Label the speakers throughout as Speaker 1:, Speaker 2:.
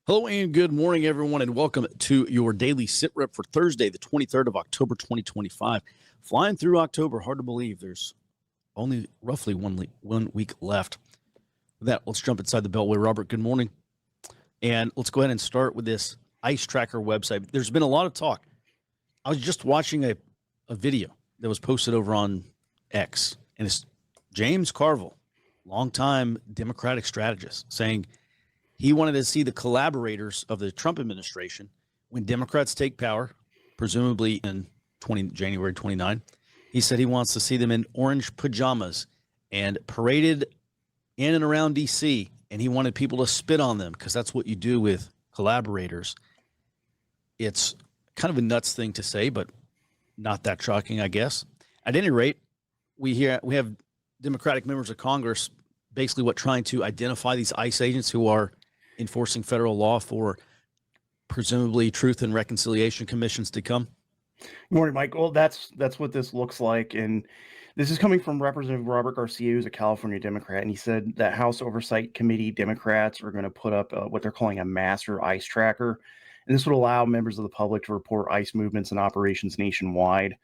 Speaker 1: Hello and good morning, everyone, and welcome to your daily sit rep for Thursday, the 23rd of October, 2025. Flying through October, hard to believe there's only roughly 1 week left. With that, let's jump inside the Beltway. Robert, good morning. And let's go ahead and start with this ice tracker website. There's been a lot of talk. I was just watching a video that was posted over on X, and it's James Carville, longtime Democratic strategist, saying he wanted to see the collaborators of the Trump administration when Democrats take power, presumably in January 29. He said he wants to see them in orange pajamas and paraded in and around D.C., and he wanted people to spit on them because that's what you do with collaborators. It's kind of a nuts thing to say, but not that shocking, I guess. At any rate, we have Democratic members of Congress basically trying to identify these ICE agents who are enforcing federal law for presumably Truth and Reconciliation Commissions to come.
Speaker 2: Good morning, Mike. Well, that's what this looks like, and this is coming from Representative Robert Garcia, who's a California Democrat, and he said that House Oversight Committee Democrats are going to put up what they're calling a master ICE tracker, and this would allow members of the public to report ICE movements and operations nationwide.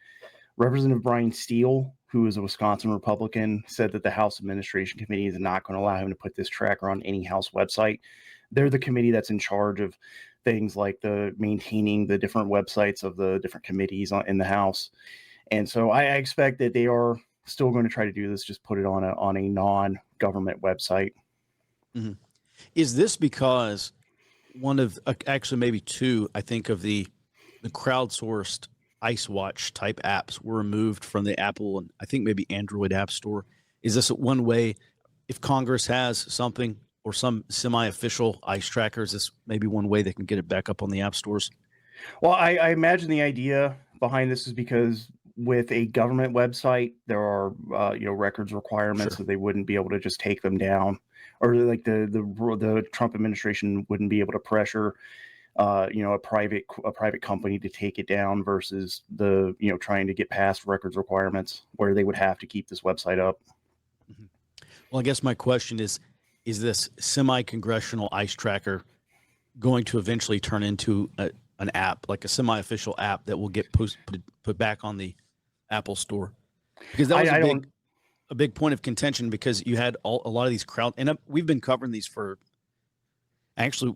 Speaker 2: Representative Brian Steele, who is a Wisconsin Republican, said that the House Administration Committee is not going to allow him to put this tracker on any House website. They're the committee that's in charge of things like the maintaining the different websites of the different committees in the House. And so I expect that they are still going to try to do this, just put it on a non-government website.
Speaker 1: Mm-hmm. Is this because one of actually maybe two, I think, of the crowdsourced Ice Watch type apps were removed from the Apple and I think maybe Android App Store? Is this one way, if Congress has something or some semi-official ICE trackers, this maybe one way they can get it back up on the app stores?
Speaker 2: Well, I imagine the idea behind this is because with a government website, there are records requirements,
Speaker 1: Sure.
Speaker 2: so they wouldn't be able to just take them down, or like the Trump administration wouldn't be able to pressure a private company to take it down versus trying to get past records requirements where they would have to keep this website up.
Speaker 1: Mm-hmm. Well, I guess my question is this semi-congressional ICE tracker going to eventually turn into an app, like a semi-official app that will get put back on the Apple Store? Because that was a big point of contention, because you had a lot of these and we've been covering these actually,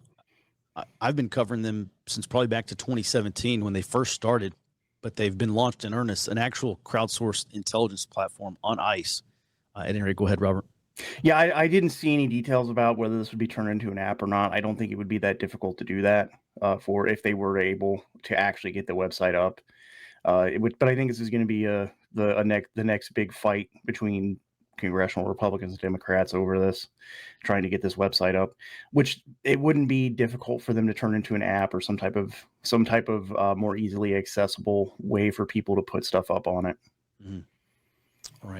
Speaker 1: I've been covering them since probably back to 2017 when they first started, but they've been launched in earnest, an actual crowdsourced intelligence platform on ICE. At any rate, go ahead, Robert.
Speaker 2: Yeah, I didn't see any details about whether this would be turned into an app or not. I don't think it would be that difficult to do that for if they were able to actually get the website up. It would, but I think this is going to be the next big fight between congressional Republicans and Democrats over this, trying to get this website up, which it wouldn't be difficult for them to turn into an app or some type of more easily accessible way for people to put stuff up on it.
Speaker 1: Mm-hmm. All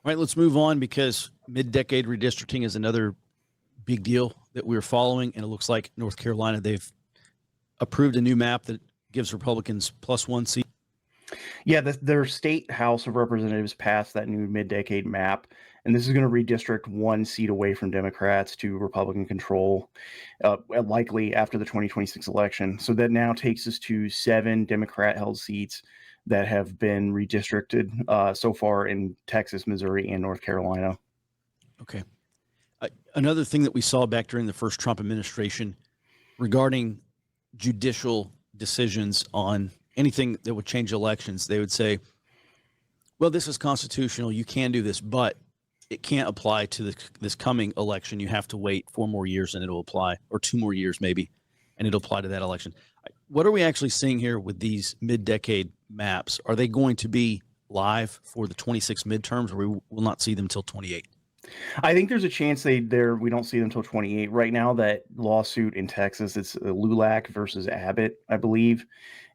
Speaker 1: right, let's move on, because mid-decade redistricting is another big deal that we're following, and it looks like North Carolina, they've approved a new map that gives Republicans +1 seat.
Speaker 2: Yeah, their state House of Representatives passed that new mid-decade map, and this is going to redistrict 1 seat away from Democrats to Republican control, likely after the 2026 election. So that now takes us to 7 Democrat-held seats that have been redistricted so far in Texas, Missouri, and North Carolina.
Speaker 1: Okay. Another thing that we saw back during the first Trump administration regarding judicial decisions on anything that would change elections, they would say, well, this is constitutional, you can do this, but it can't apply to this coming election. You have to wait 4 more years and it'll apply, or 2 more years maybe, and it'll apply to that election. What are we actually seeing here with these mid-decade maps? Are they going to be live for the 26 midterms, or we will not see them until 28?
Speaker 2: I think there's a chance we don't see them until 28. Right now, that lawsuit in Texas, it's LULAC versus Abbott, I believe,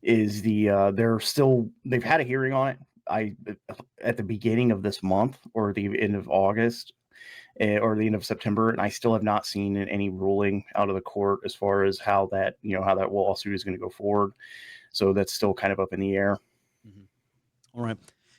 Speaker 2: is they've had a hearing on it. At the beginning of this month, or the end of August, or the end of September, and I still have not seen any ruling out of the court as far as how that lawsuit is going to go forward. So that's still kind of up in the air.
Speaker 1: Mm-hmm. All right.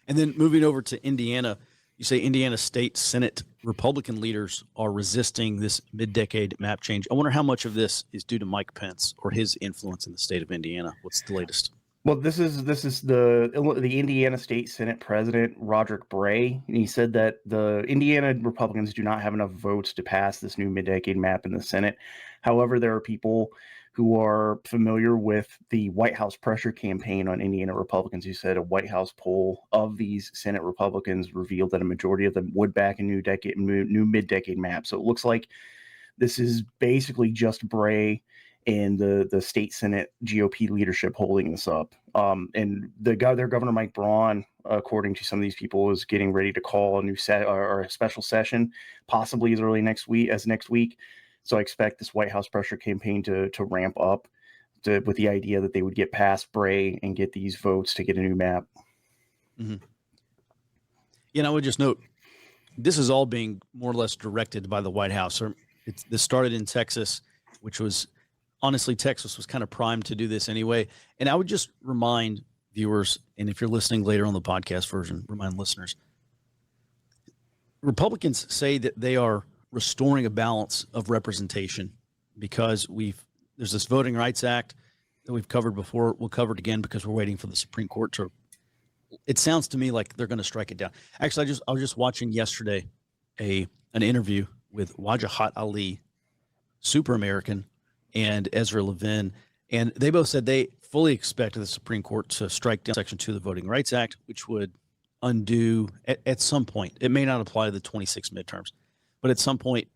Speaker 1: And then moving over to Indiana, You say Indiana State Senate Republican leaders are resisting this mid-decade map change. I wonder how much of this is due to Mike Pence or his influence in the state of Indiana. What's the latest?
Speaker 2: Well, this is the Indiana State Senate President Roderick Bray, and he said that the Indiana Republicans do not have enough votes to pass this new mid-decade map in the Senate. However, there are people who are familiar with the White House pressure campaign on Indiana Republicans who said a White House poll of these Senate Republicans revealed that a majority of them would back a new mid-decade map. So it looks like this is basically just Bray and the state Senate GOP leadership holding this up. And their Governor Mike Braun, according to some of these people, is getting ready to call a new or a special session, possibly as early next week. So I expect this White House pressure campaign to ramp up with the idea that they would get past Bray and get these votes to get a new map.
Speaker 1: Mm-hmm. I would just note, this is all being more or less directed by the White House. This started in Texas, which was, honestly, Texas was kind of primed to do this anyway. And I would just remind viewers, and if you're listening later on the podcast version, remind listeners, Republicans say that they are restoring a balance of representation because there's this Voting Rights Act that we've covered before. We'll cover it again because we're waiting for the Supreme Court to. It sounds to me like they're going to strike it down. Actually, I was just watching yesterday an interview with Wajahat Ali, Super American, and Ezra Levin, and they both said they fully expect the Supreme Court to strike down Section 2 of the Voting Rights Act, which would undo at some point. It may not apply to the 26 midterms, but at some point,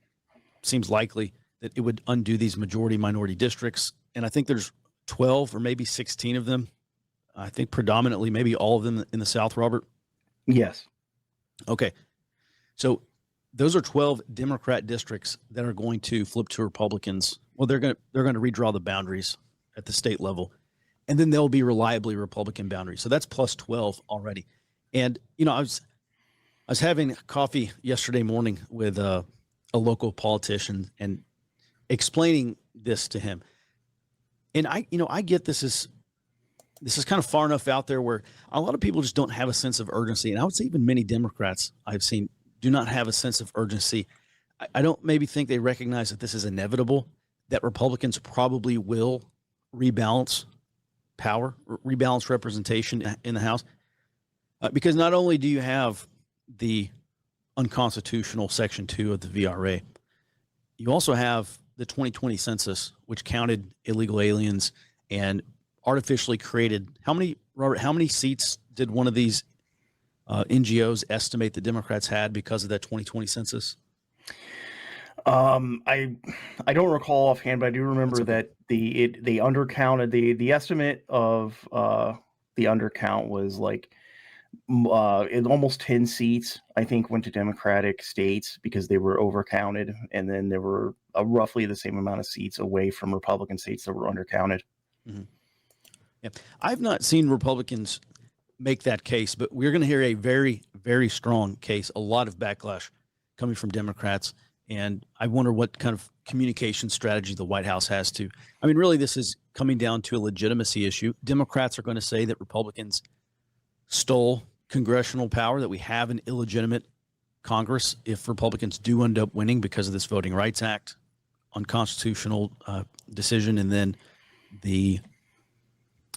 Speaker 1: seems likely that it would undo these majority-minority districts. And I think there's 12 or maybe 16 of them. I think predominantly maybe all of them in the South, Robert?
Speaker 2: Yes.
Speaker 1: Okay. So those are 12 Democrat districts that are going to flip to Republicans. Well, they're going to redraw the boundaries at the state level, and then they'll be reliably Republican boundaries. So that's plus 12 already. And I was having coffee yesterday morning with a local politician and explaining this to him. And I get this is kind of far enough out there where a lot of people just don't have a sense of urgency. And I would say even many Democrats I've seen do not have a sense of urgency. I don't maybe think they recognize that this is inevitable, that Republicans probably will rebalance power, rebalance representation in the House. Because not only do you have the unconstitutional Section 2 of the VRA, you also have the 2020 census, which counted illegal aliens and artificially created how many seats did one of these NGOs estimate the Democrats had because of that 2020 census?
Speaker 2: I don't recall offhand, but I do remember that they undercounted the estimate of the undercount was like almost 10 seats, I think, went to Democratic states because they were overcounted, and then there were roughly the same amount of seats away from Republican states that were undercounted.
Speaker 1: Mm-hmm. Yeah, I've not seen Republicans make that case, but we're going to hear a very, very strong case, a lot of backlash coming from Democrats. And I wonder what kind of communication strategy the White House has to. I mean, really, this is coming down to a legitimacy issue. Democrats are going to say that Republicans stole congressional power, that we have an illegitimate Congress if Republicans do end up winning because of this Voting Rights Act, unconstitutional decision, and then the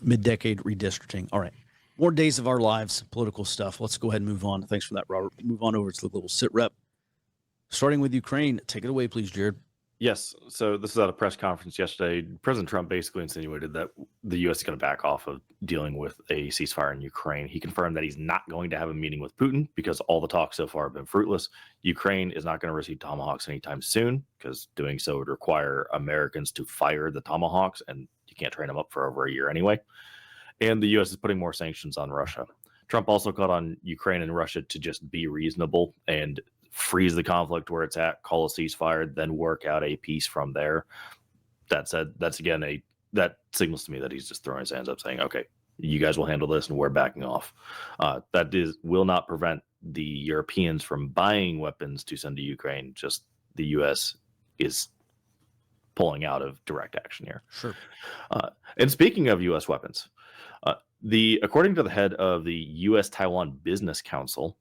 Speaker 1: mid-decade redistricting. All right. More days of our lives, political stuff. Let's go ahead and move on. Thanks for that, Robert. Move on over to the global sit rep. Starting with Ukraine. Take it away, please, Jared.
Speaker 3: Yes. So this is at a press conference yesterday. President Trump basically insinuated that the U.S. is going to back off of dealing with a ceasefire in Ukraine. He confirmed that he's not going to have a meeting with Putin because all the talks so far have been fruitless. Ukraine is not going to receive Tomahawks anytime soon because doing so would require Americans to fire the Tomahawks, and you can't train them up for over a year anyway. And the U.S. is putting more sanctions on Russia. Trump also called on Ukraine and Russia to just be reasonable and freeze the conflict where it's at, call a ceasefire, then work out a peace from there. That said, that signals to me that he's just throwing his hands up saying, okay, you guys will handle this and we're backing off. Will not prevent the Europeans from buying weapons to send to Ukraine. Just the U.S. is pulling out of direct action here.
Speaker 1: Sure.
Speaker 3: And speaking of U.S. weapons, according to the head of the U.S. Taiwan Business Council,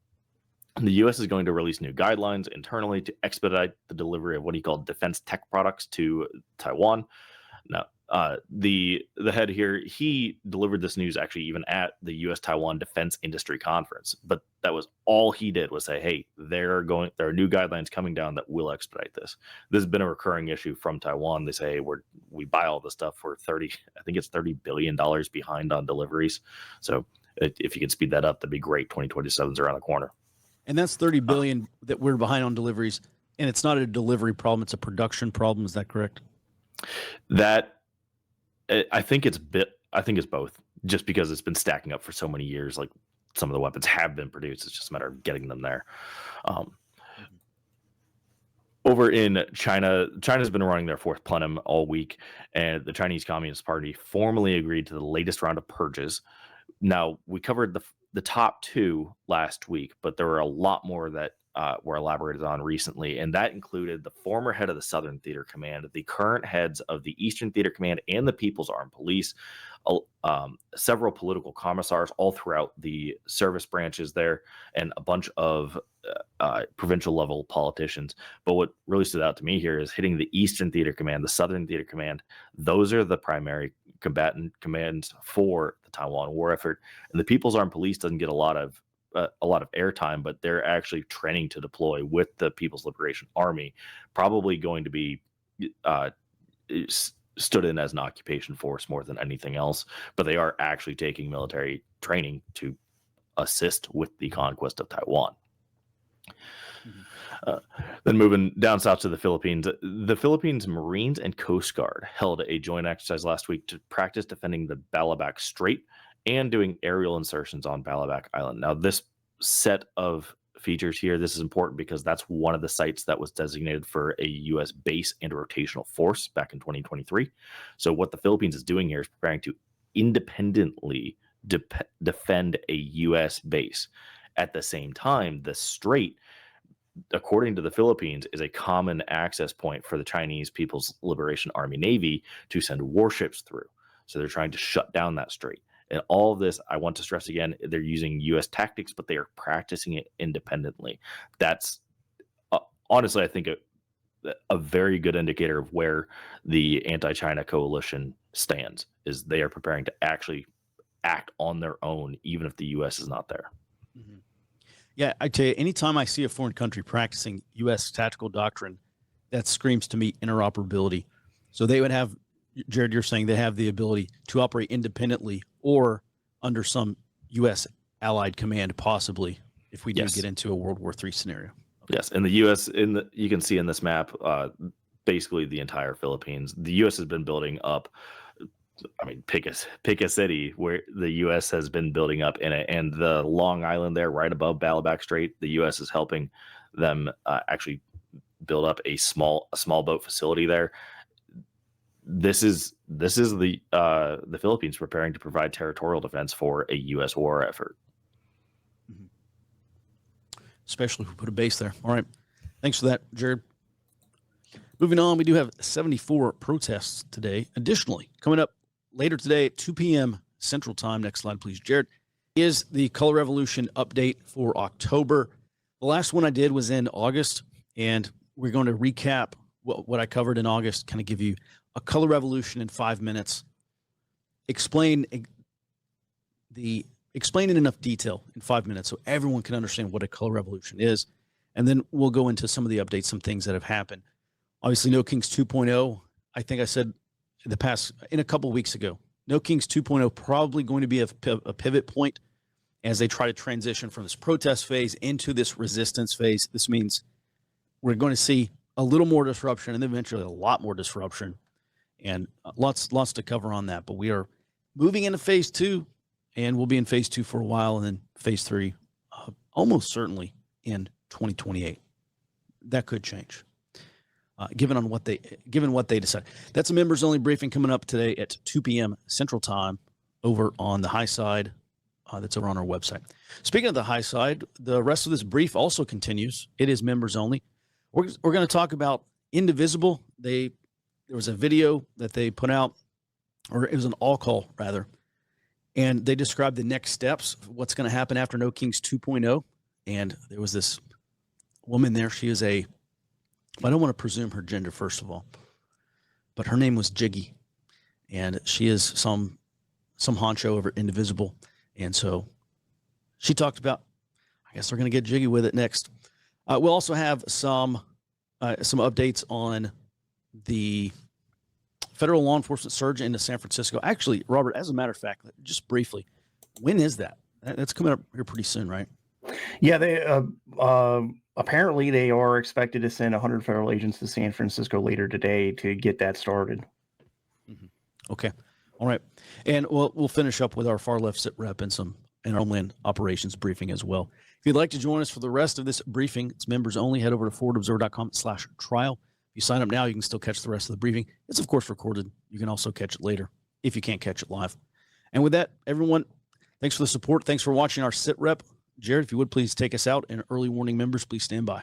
Speaker 3: The U.S. is going to release new guidelines internally to expedite the delivery of what he called defense tech products to Taiwan. Now, the head here, he delivered this news actually even at the U.S. Taiwan Defense Industry Conference, but that was all he did was say, "Hey, there are new guidelines coming down that will expedite this." This has been a recurring issue from Taiwan. They say we buy all this stuff for $30 billion behind on deliveries. So if you can speed that up, that'd be great. 2027 is around the corner.
Speaker 1: And that's 30 billion that we're behind on deliveries. And it's not a delivery problem. It's a production problem. Is that correct?
Speaker 3: That I think it's both, just because it's been stacking up for so many years. Like some of the weapons have been produced. It's just a matter of getting them there. Over in China, China's been running their fourth plenum all week, and the Chinese Communist Party formally agreed to the latest round of purges. Now, we covered the top two last week, but there were a lot more that were elaborated on recently, and that included the former head of the Southern Theater Command, the current heads of the Eastern Theater Command and the People's Armed Police, several political commissars all throughout the service branches there, and a bunch of provincial level politicians. But what really stood out to me here is hitting the Eastern Theater Command, the Southern Theater Command. Those are the primary combatant commands for the Taiwan war effort, and the People's Armed Police doesn't get a lot of airtime, but they're actually training to deploy with the People's Liberation Army, probably going to be stood in as an occupation force more than anything else, but they are actually taking military training to assist with the conquest of Taiwan. Then moving down south to the Philippines Marines and Coast Guard held a joint exercise last week to practice defending the Balabac Strait and doing aerial insertions on Balabac Island. Now, this set of features here, this is important because that's one of the sites that was designated for a U.S. base and rotational force back in 2023. So what the Philippines is doing here is preparing to independently defend a U.S. base. At the same time, the strait, according to the Philippines, is a common access point for the Chinese People's Liberation Army Navy to send warships through. So they're trying to shut down that strait. And all of this, I want to stress again, they're using U.S. tactics, but they are practicing it independently. That's honestly, I think, a very good indicator of where the anti-China coalition stands, is they are preparing to actually act on their own, even if the U.S. is not there.
Speaker 1: Mm-hmm. Yeah, I tell you, anytime I see a foreign country practicing U.S. tactical doctrine, that screams to me interoperability. So they would have, Jared, you're saying they have the ability to operate independently or under some U.S. allied command, possibly, if we do get into a World War III scenario.
Speaker 3: Yes, in the U.S., you can see in this map, basically the entire Philippines. The U.S. has been building up. I mean, pick a city where the U.S. has been building up in it, and the Long Island there, right above Balabac Strait, the U.S. is helping them actually build up a small boat facility there. This is the Philippines preparing to provide territorial defense for a U.S. war effort.
Speaker 1: Mm-hmm. Especially if we put a base there. All right. Thanks for that, Jared. Moving on, we do have 74 protests today. Additionally, coming up later today at 2 p.m. Central Time. Next slide, please, Jared. Is the Color Revolution update for October. The last one I did was in August, and we're going to recap what I covered in August, kind of give you a Color Revolution in 5 minutes, explain in enough detail in 5 minutes so everyone can understand what a Color Revolution is. And then we'll go into some of the updates, some things that have happened. Obviously, No Kings 2.0, I think I said in a couple of weeks ago, No Kings 2.0 probably going to be a pivot point as they try to transition from this protest phase into this resistance phase. This means we're going to see a little more disruption and then eventually a lot more disruption, and lots to cover on that. But we are moving into phase 2, and we'll be in phase 2 for a while, and then phase 3 almost certainly in 2028. That could change. Given what they decide. That's a members only briefing coming up today at 2 p.m. Central Time over on the high side. That's over on our website. Speaking of the high side, the rest of this brief also continues. It is members only. We're going to talk about Indivisible. There was a video that they put out, or it was an all call rather, and they described the next steps, what's going to happen after No Kings 2.0. and there was this woman there. She is I don't want to presume her gender, first of all, but her name was Jiggy, and she is some honcho over Indivisible. And so she talked about, I guess we're going to get jiggy with it next. We'll also have some updates on the federal law enforcement surge into San Francisco. Actually, Robert, as a matter of fact, just briefly, when is that? That's coming up here pretty soon, right?
Speaker 2: Yeah, they apparently they are expected to send 100 federal agents to San Francisco later today to get that started.
Speaker 1: Mm-hmm. Okay, all right, and we'll finish up with our far left sit rep and our Homeland Operations briefing as well. If you'd like to join us for the rest of this briefing, it's members only. Head over to forwardobserver.com/trial. If you sign up now, you can still catch the rest of the briefing. It's of course recorded. You can also catch it later if you can't catch it live. And with that, everyone, thanks for the support. Thanks for watching our sit rep. Jared, if you would please take us out, and early warning members, please stand by.